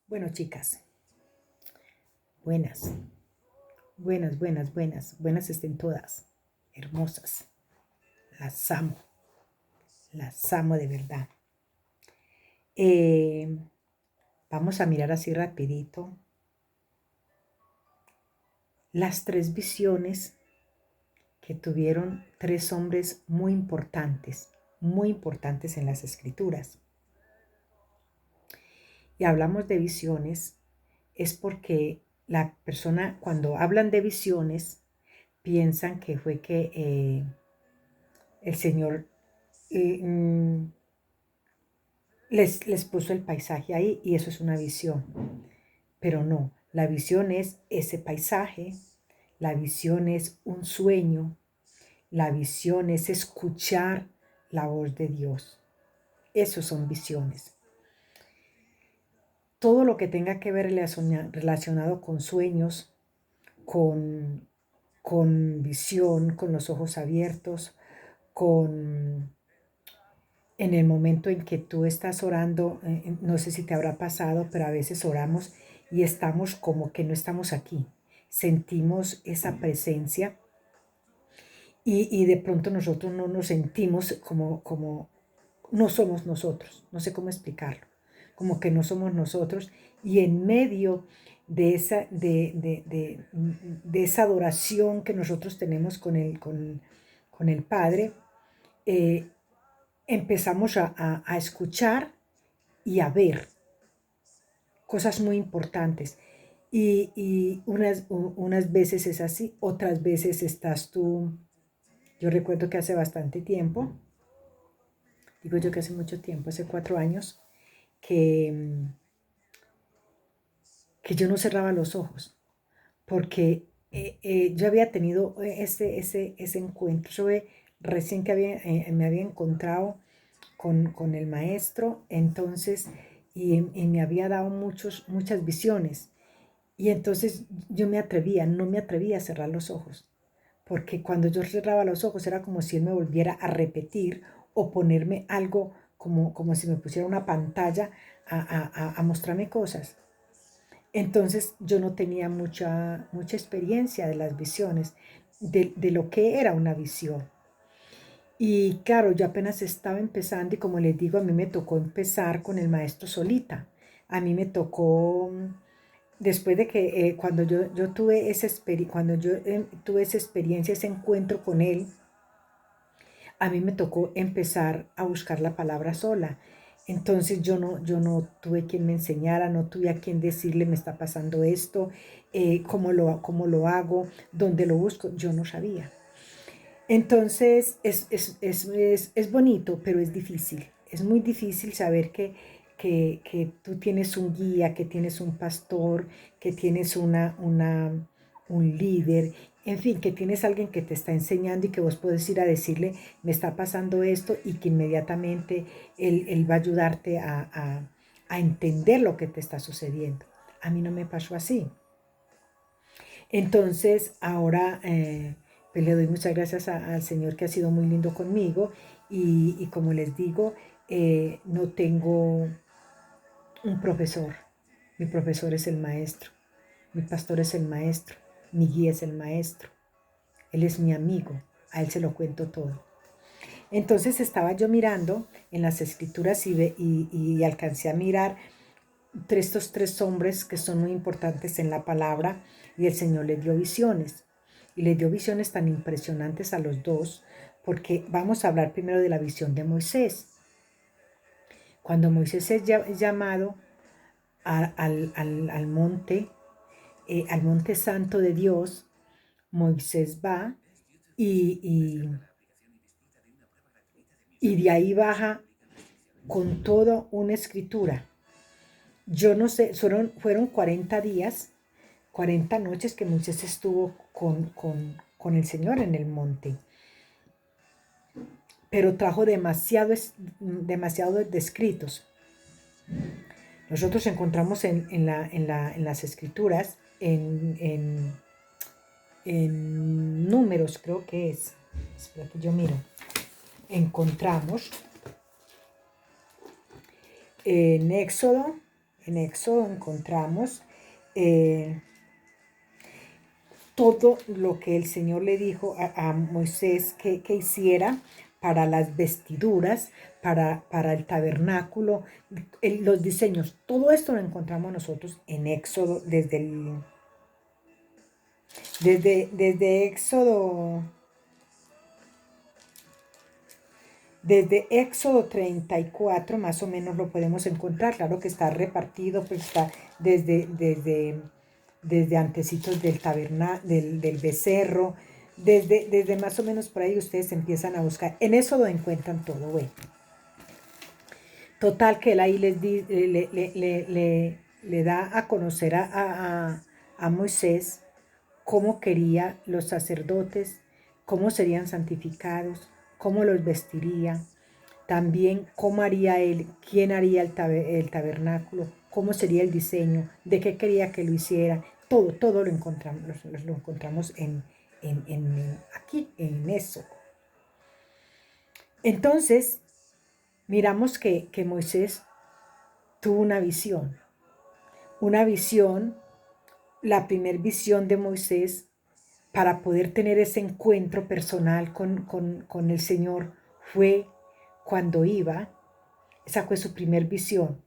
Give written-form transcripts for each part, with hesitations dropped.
Bueno, chicas, buenas, buenas estén todas, hermosas, las las amo de verdad. Eh, Vamos a mirar así rapidito las tres visiones que tuvieron tres hombres muy importantes en las escrituras. Y hablamos de visiones es porque la persona cuando hablan de visiones piensan que fue que el Señor mm, les puso el paisaje ahí y eso es una visión. Pero no, la visión es ese paisaje, la visión es un sueño, la visión es escuchar la voz de Dios. Esos son visiones. Todo lo que tenga que ver relacionado con sueños, con, con visión, con los ojos abiertos, con en el momento en que tú estás orando, no sé si te habrá pasado, pero a veces oramos y estamos como que no estamos aquí. Sentimos esa presencia y de pronto nosotros no nos sentimos como no somos nosotros. No sé cómo explicarlo. Como que no somos nosotros y en medio de de esa adoración que nosotros tenemos con el Padre, eh, empezamos a escuchar y a ver cosas muy importantes. Y unas veces es así, otras veces estás tú. Yo recuerdo que hace bastante tiempo, digo yo que hace mucho tiempo, hace 4 años, que, que yo no cerraba los ojos, porque yo había tenido ese encuentro. Recién que me había encontrado con el maestro, entonces, y me había dado muchas visiones. Y entonces yo no me atrevía a cerrar los ojos, porque cuando yo cerraba los ojos era como si él me volviera a repetir o ponerme algo como si me pusiera una pantalla a mostrarme cosas. Entonces yo no tenía mucha experiencia de las visiones, de lo que era una visión. Y claro, yo apenas estaba empezando y como les digo, a mí me tocó empezar con el maestro solita. A mí me tocó, después de que cuando yo tuve cuando yo tuve esa experiencia, ese encuentro con él, a mí me tocó empezar a buscar la palabra sola. Entonces yo no tuve quien me enseñara, no tuve a quien decirle me está pasando esto, cómo lo hago, dónde lo busco, yo no sabía. Entonces es bonito, pero es difícil. Es muy difícil saber que tú tienes un guía, que tienes un pastor, que tienes un líder, en fin, que tienes alguien que te está enseñando y que vos puedes ir a decirle, me está pasando esto y que inmediatamente él va a ayudarte a entender lo que te está sucediendo. A mí no me pasó así. Entonces, ahora pues le doy muchas gracias al Señor que ha sido muy lindo conmigo y como les digo, no tengo un profesor. Mi profesor es el maestro, mi pastor es el maestro, mi guía es el maestro, él es mi amigo, a él se lo cuento todo. Entonces estaba yo mirando en las escrituras y alcancé a mirar estos tres hombres que son muy importantes en la palabra y el Señor les dio visiones. Y les dio visiones tan impresionantes a los dos, porque vamos a hablar primero de la visión de Moisés. Cuando Moisés es llamado al monte santo de Dios, Moisés va y, y, y de ahí baja con toda una escritura. Yo no sé, fueron 40 días, 40 noches que Moisés estuvo con el Señor en el monte, pero trajo demasiado descritos. Nosotros encontramos en las escrituras, en números creo que es, espera que yo miro, encontramos en Éxodo, en Éxodo encontramos todo lo que el Señor le dijo a Moisés que hiciera para las vestiduras, para el tabernáculo, los diseños. Todo esto lo encontramos nosotros en Éxodo, desde Éxodo. Desde Éxodo 34 más o menos lo podemos encontrar. Claro que está repartido, pues está desde antecitos del becerro, desde más o menos por ahí ustedes empiezan a buscar. En Éxodo encuentran todo, bueno. Total que él ahí le da a conocer a Moisés cómo quería los sacerdotes, cómo serían santificados, cómo los vestiría, también cómo haría él, quién haría el tabernáculo, cómo sería el diseño, de qué quería que lo hiciera, todo lo encontramos aquí, en eso. Entonces, miramos que Moisés tuvo una visión, la primer visión de Moisés para poder tener ese encuentro personal con el Señor fue cuando esa fue su primer visión.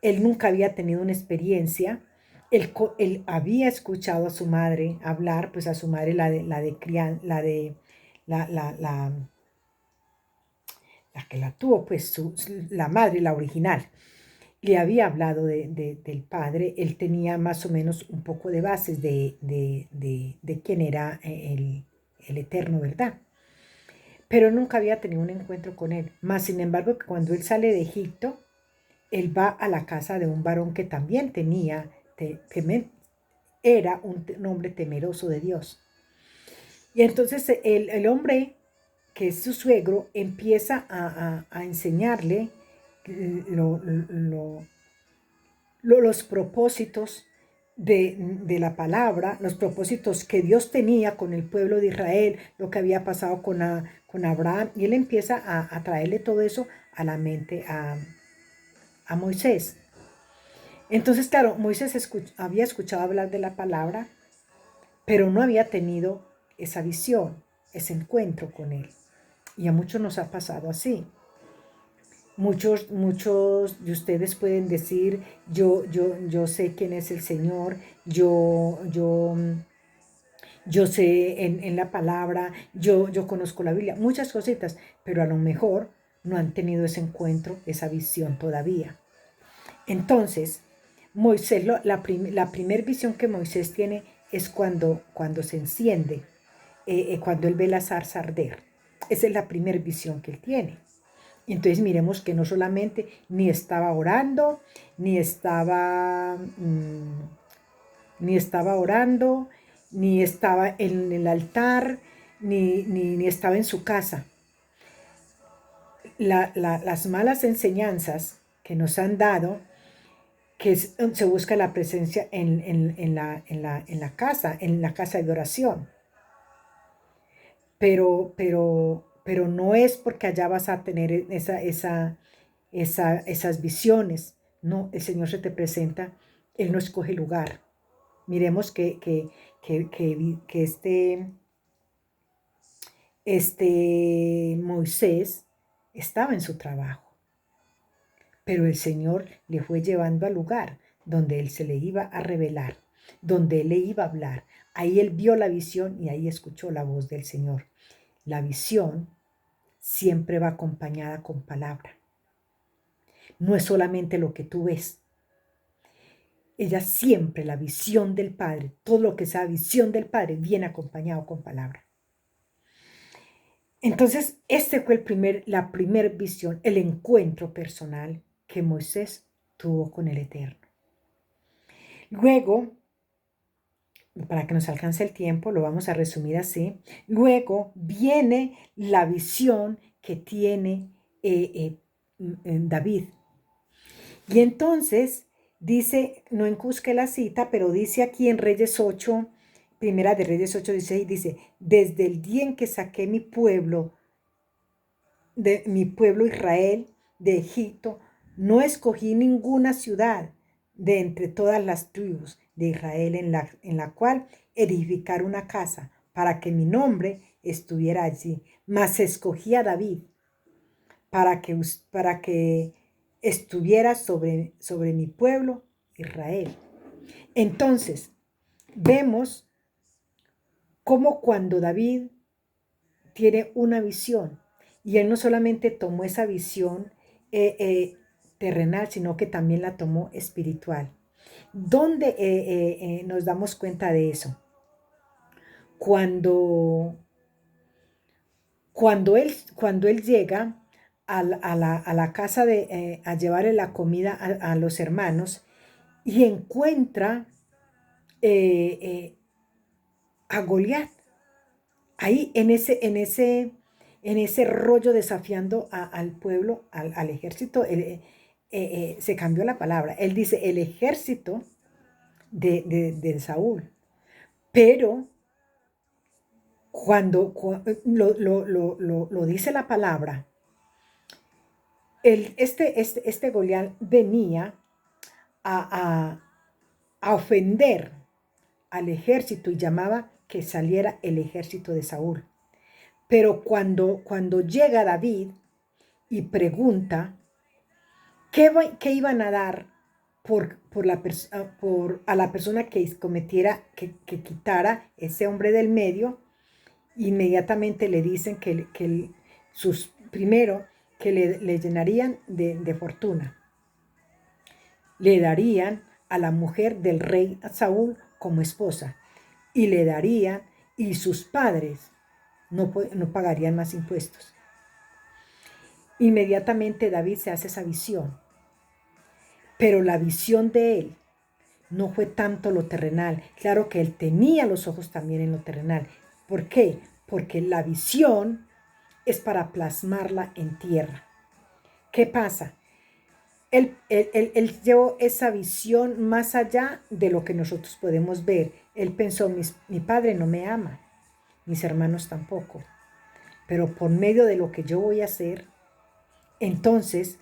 Él nunca había tenido una experiencia, él había escuchado a su madre hablar, pues a su madre la que la tuvo, pues la madre, la original, le había hablado del padre. Él tenía más o menos un poco de bases de quién era el Eterno, ¿verdad? Pero nunca había tenido un encuentro con él. Más sin embargo, cuando él sale de Egipto, él va a la casa de un varón que también era un hombre temeroso de Dios. Y entonces el hombre, que es su suegro, empieza a enseñarle los propósitos de la palabra, los propósitos que Dios tenía con el pueblo de Israel, lo que había pasado con Abraham, y él empieza a traerle todo eso a la mente a Moisés. Entonces, claro, Moisés había escuchado hablar de la palabra, pero no había tenido esa visión, ese encuentro con él. Y a muchos nos ha pasado así. Muchos de ustedes pueden decir, yo sé quién es el Señor, yo sé en la palabra, yo conozco la Biblia, muchas cositas, pero a lo mejor no han tenido ese encuentro, esa visión todavía. Entonces, Moisés, la primera visión que Moisés tiene es cuando se enciende, cuando él ve la zarza arder. Esa es la primera visión que él tiene. Entonces miremos que no solamente ni estaba orando, ni estaba orando, ni estaba en el altar, ni estaba en su casa. Las malas enseñanzas que nos han dado, que se busca la presencia en la casa de oración. Pero no es porque allá vas a tener esas visiones. No, el Señor se te presenta, Él no escoge lugar. Miremos que Moisés estaba en su trabajo, pero el Señor le fue llevando al lugar donde Él se le iba a revelar, donde Él le iba a hablar. Ahí Él vio la visión y ahí escuchó la voz del Señor. La visión siempre va acompañada con palabra. No es solamente lo que tú ves. Ella siempre, la visión del Padre, todo lo que sea visión del Padre, viene acompañado con palabra. Entonces, fue la primera visión, el encuentro personal que Moisés tuvo con el Eterno. Luego, para que nos alcance el tiempo, lo vamos a resumir así. Luego viene la visión que tiene David. Y entonces dice, no encusque la cita, pero dice aquí en Reyes 8, Primera de Reyes 8, 16, dice, desde el día en que saqué mi pueblo Israel de Egipto, no escogí ninguna ciudad, de entre todas las tribus de Israel, en la cual edificar una casa para que mi nombre estuviera allí. Mas escogí a David para que estuviera sobre mi pueblo Israel. Entonces, vemos cómo cuando David tiene una visión, y él no solamente tomó esa visión terrenal, sino que también la tomó espiritual. ¿Dónde nos damos cuenta de eso? Cuando, cuando él llega a la casa a llevarle la comida a los hermanos y encuentra eh, a Goliat ahí en ese rollo desafiando al pueblo, al ejército. Se cambió la palabra. Él dice el ejército de Saúl. Pero cuando lo dice la palabra, este Goliat venía a, a ofender al ejército y llamaba que saliera el ejército de Saúl. Pero cuando llega David y pregunta qué iban a dar a la persona que cometiera, que quitara ese hombre del medio, inmediatamente le dicen primero que le llenarían de fortuna. Le darían a la mujer del rey Saúl como esposa y le darían, y sus padres no pagarían más impuestos. Inmediatamente David se hace esa visión, pero la visión de él no fue tanto lo terrenal. Claro que él tenía los ojos también en lo terrenal. ¿Por qué? Porque la visión es para plasmarla en tierra. ¿Qué pasa? Él llevó esa visión más allá de lo que nosotros podemos ver. Él pensó, mi padre no me ama, mis hermanos tampoco, pero por medio de lo que yo voy a hacer, entonces,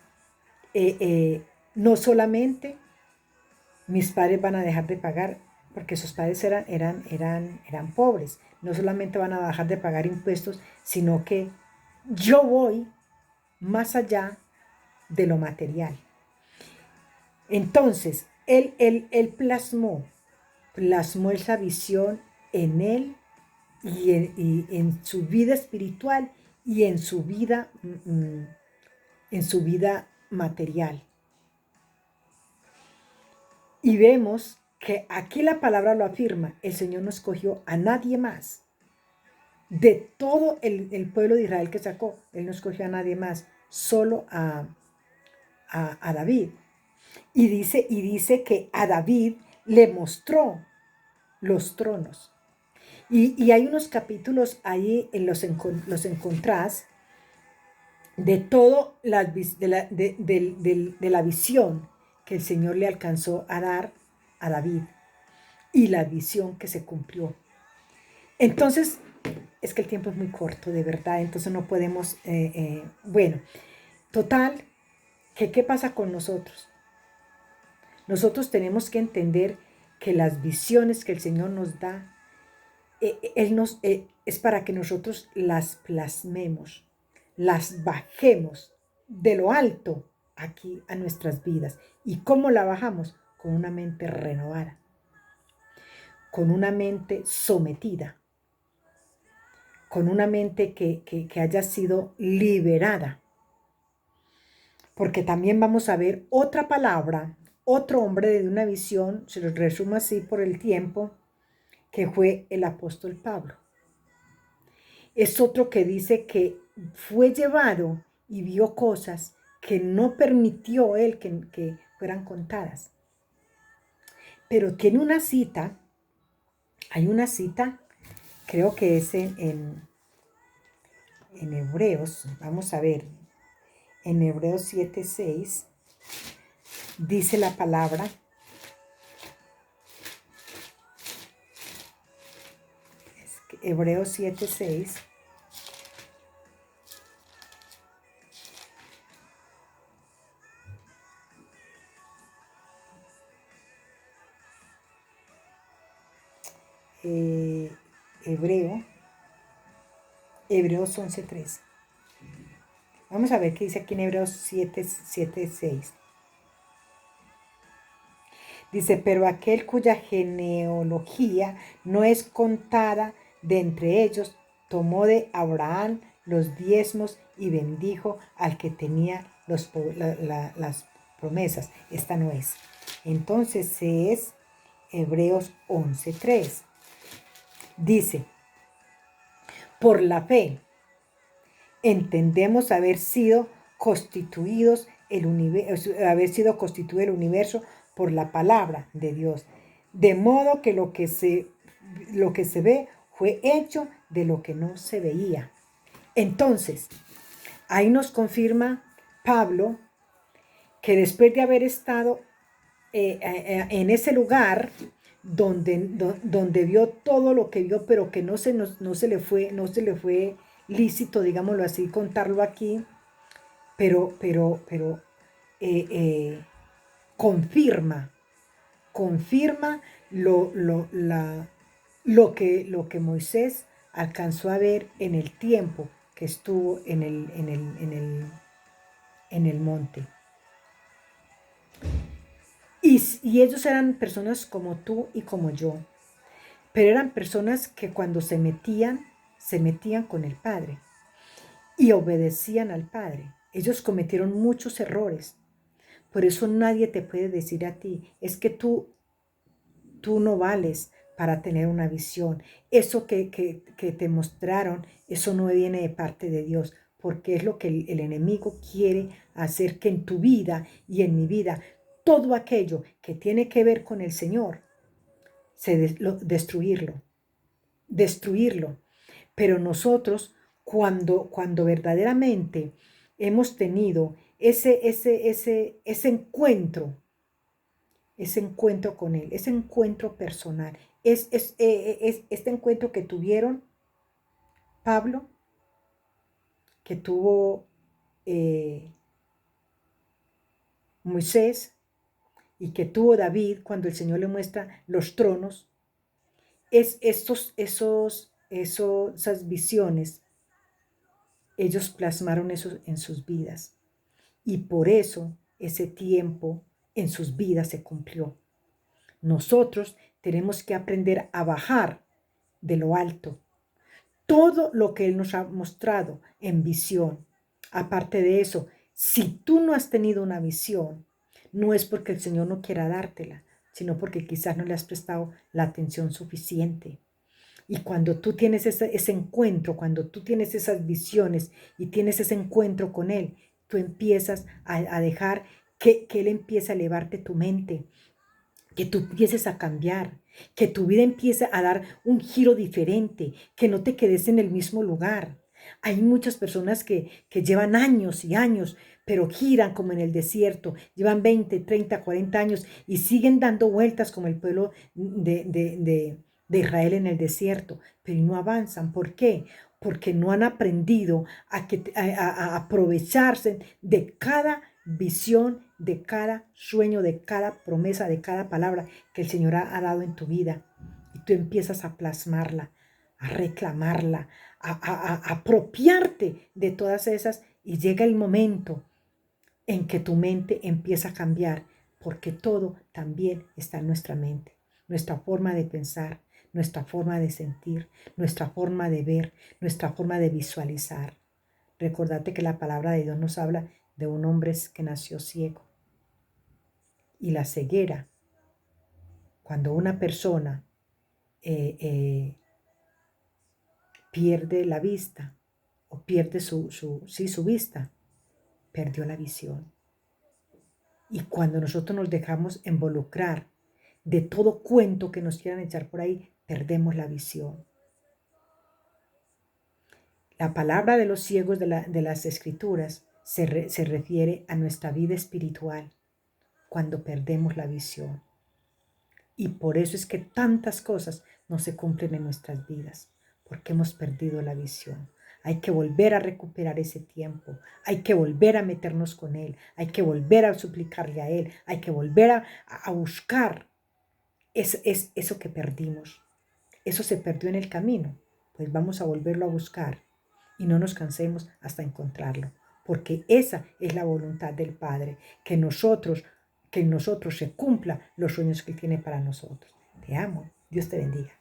no solamente mis padres van a dejar de pagar, porque sus padres eran pobres, no solamente van a dejar de pagar impuestos, sino que yo voy más allá de lo material. Entonces, él plasmó esa visión en él y en su vida espiritual y en su vida material. Y vemos que aquí la palabra lo afirma, el Señor no escogió a nadie más. De todo el pueblo de Israel que sacó, Él no escogió a nadie más, solo a David. Y dice que a David le mostró los tronos. Y hay unos capítulos ahí, los encontrás, de todo de la visión que el Señor le alcanzó a dar a David y la visión que se cumplió. Entonces, es que el tiempo es muy corto, de verdad, entonces no podemos, bueno, total, ¿qué pasa con nosotros? Nosotros tenemos que entender que las visiones que el Señor nos da, es para que nosotros las plasmemos, las bajemos de lo alto aquí a nuestras vidas. ¿Y cómo la bajamos? Con una mente renovada, con una mente sometida, con una mente que haya sido liberada. Porque también vamos a ver otra palabra, otro hombre de una visión, se lo resumo así por el tiempo, que fue el apóstol Pablo. Es otro que dice que fue llevado y vio cosas que no permitió él que fueran contadas. Pero tiene una cita, hay una cita, creo que es en Hebreos, vamos a ver, en Hebreos 7:6, dice la palabra, Hebreos 7:6, eh, Hebreo, Hebreos 11:13. Vamos a ver qué dice aquí en Hebreos 7:6. Dice, pero aquel cuya genealogía no es contada de entre ellos, tomó de Abraham los diezmos y bendijo al que tenía las promesas. Esta no es. Entonces es Hebreos 11:3. Dice, por la fe entendemos haber sido constituido el universo por la palabra de Dios. De modo que lo que se ve fue hecho de lo que no se veía. Entonces, ahí nos confirma Pablo que después de haber estado en ese lugar donde vio todo lo que vio, pero que no se le fue lícito, digámoslo así, contarlo aquí, pero eh, eh, confirma lo que Moisés alcanzó a ver en el tiempo que estuvo en el monte. Y ellos eran personas como tú y como yo, pero eran personas que cuando se metían con el Padre y obedecían al Padre. Ellos cometieron muchos errores. Por eso nadie te puede decir a ti, es que tú no vales para tener una visión. Eso que te mostraron, eso no viene de parte de Dios, porque es lo que el enemigo quiere hacer que en tu vida y en mi vida, todo aquello que tiene que ver con el Señor, destruirlo. Pero nosotros, cuando verdaderamente hemos tenido ese encuentro con Él, ese encuentro personal, es este encuentro que tuvieron Pablo, que tuvo Moisés y que tuvo David cuando el Señor le muestra los tronos, esas visiones, ellos plasmaron eso en sus vidas y por eso ese tiempo en sus vidas se cumplió. Nosotros tenemos que aprender a bajar de lo alto todo lo que Él nos ha mostrado en visión. Aparte de eso, si tú no has tenido una visión, no es porque el Señor no quiera dártela, sino porque quizás no le has prestado la atención suficiente. Y cuando tú tienes ese encuentro, cuando tú tienes esas visiones y tienes ese encuentro con Él, tú empiezas a dejar que Él empiece a elevarte tu mente, que tú empieces a cambiar, que tu vida empiece a dar un giro diferente, que no te quedes en el mismo lugar. Hay muchas personas que llevan años y años, pero giran como en el desierto, llevan 20, 30, 40 años y siguen dando vueltas como el pueblo de Israel en el desierto, pero no avanzan. ¿Por qué? Porque no han aprendido a aprovecharse de cada visión, de cada sueño, de cada promesa, de cada palabra que el Señor ha dado en tu vida. Y tú empiezas a plasmarla, a reclamarla, a apropiarte de todas esas y llega el momento en que tu mente empieza a cambiar, porque todo también está en nuestra mente, nuestra forma de pensar, nuestra forma de sentir, nuestra forma de ver, nuestra forma de visualizar. Recordate que la palabra de Dios nos habla de un hombre que nació ciego. Y la ceguera, cuando una persona pierde la vista o pierde su vista, perdió la visión. Y cuando nosotros nos dejamos involucrar de todo cuento que nos quieran echar por ahí, perdemos la visión. La palabra de los ciegos de las escrituras se refiere a nuestra vida espiritual cuando perdemos la visión. Y por eso es que tantas cosas no se cumplen en nuestras vidas, porque hemos perdido la visión. Hay que volver a recuperar ese tiempo, hay que volver a meternos con Él, hay que volver a suplicarle a Él, hay que volver a buscar eso que perdimos. Eso se perdió en el camino, pues vamos a volverlo a buscar y no nos cansemos hasta encontrarlo, porque esa es la voluntad del Padre, que en nosotros se cumpla los sueños que Él tiene para nosotros. Te amo, Dios te bendiga.